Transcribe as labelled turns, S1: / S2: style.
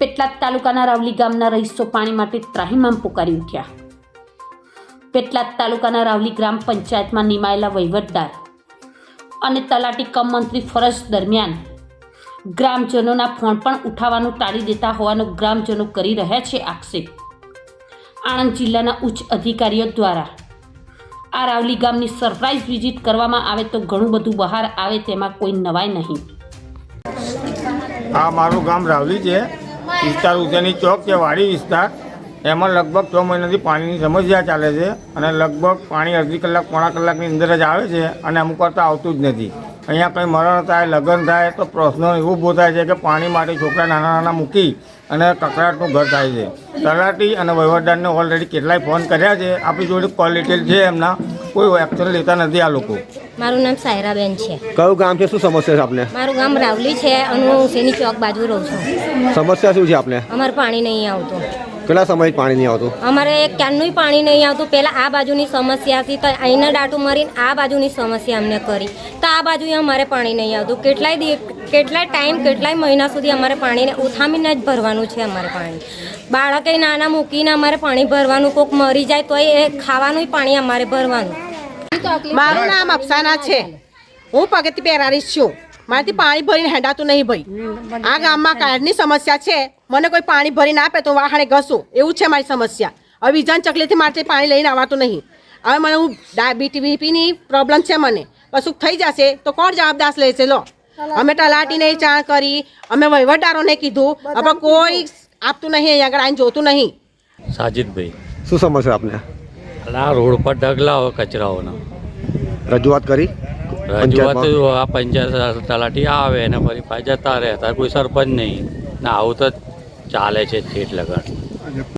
S1: પેટલાદ તાલુકાના રાવલી ગામના રહીશો પાણી માટે ત્રાહિમામ પુકારી ઉઠ્યા। પેટલાદ તાલુકાના રાવલી ગ્રામ પંચાયતમાં નિમાયેલા વહીવટદાર અને તલાટી કમ મંત્રી ફરજ દરમિયાન ગ્રામજનોના ફોન પણ ઉઠાવવાનું ટાળી દેતા હોવાનો ગ્રામજનો કરી રહ્યા છે આક્ષેપ। આણંદ જિલ્લાના ઉચ્ચ અધિકારીઓ દ્વારા આ રાવલી ગામની સરપ્રાઇઝ વિઝિટ કરવામાં આવે તો ઘણું બધું બહાર આવે તેમાં કોઈ નવાઈ નહીં।
S2: આ મારું ગામ રાવલી છે, વિસ્તાર ઉજ્જૈની ચોક છે, વાડી વિસ્તાર। એમાં લગભગ 6 મહિનાથી પાણીની સમસ્યા ચાલે છે અને લગભગ પાણી અડધી કલાક પોણા કલાકની અંદર જ આવે છે અને અમુક વાર તો આવતું જ નથી। અહીંયા કંઈ મરણ થાય, લગ્ન થાય તો પ્રશ્નો એવું ઊભો થાય છે કે પાણી માટે છોકરા નાના નાના મૂકી અને કકડાટનું ઘર થાય છે। તલાટી અને વહીવટદારને ઓલરેડી કેટલાય ફોન કર્યા છે, આપણી જોડે કોલ ડિટેલ છે, એમના કોઈ એક્શન લેતા નથી આ લોકો।
S3: મારું નામ સાયરાબેન છે।
S4: કયું ગામ છે? શું સમસ્યા છે આપને?
S3: મારું ગામ રાવલી છે અને હું ઉસેની ચોક બાજુ રહું છું।
S4: સમસ્યા શું છે આપને?
S3: અમારે પાણી નહીં આવતું।
S4: કેટલા સમય પાણી નહીં આવતું?
S3: અમારે ક્યારનું પાણી નહીં આવતું। પહેલાં આ બાજુની સમસ્યા હતી તો અહીંના ડાટું મારીને આ બાજુની સમસ્યા અમને કરી તો આ બાજુ અમારે પાણી નહીં આવતું। કેટલાય ટાઈમ કેટલાય મહિના સુધી અમારે પાણીને ઉથામીને જ ભરવાનું છે। અમારે પાણી બાળકે નાના મૂકીને અમારે પાણી ભરવાનું, કોક મરી જાય તો એ ખાવાનું પાણી અમારે ભરવાનું।
S5: મારું નામ અફસાના છે, હું પગથી પેરારીશ છું। મારાથી પાણી ભરીને હેડાતું નહીં ભાઈ। આ ગામમાં કાળની સમસ્યા છે, મને કોઈ પાણી ભરીને આપે તો વાહણે ઘસું, એવું છે મારી સમસ્યા। હવે બીજાને ચકલીથી મારથી પાણી લઈને આવવાતું નહીં। હવે મને હું ડાયાબિટીસ બીપીની પ્રોબ્લેમ છે, મને કશું થઈ જશે તો કોણ જવાબદાર લેશે? લો, અમે તલાટીને જાણ કરી, અમે વહીવટદારોને કીધું, આપણે કોઈ આપતું નહીં, અહીં આગળ આવીને જોતું નહીં।
S6: સાજિદભાઈ,
S4: શું સમસ્યા આપને?
S6: આ રોડ પર ઢગલા હોય કચરાઓના,
S4: રજૂઆત કરી?
S6: રજૂઆત આ પંચાયત તલાટી આવે અને ફરી પાછા જતા રહે, કોઈ સરપંચ નહીં ને આવું તો ચાલે છે ઠેઠ લગન।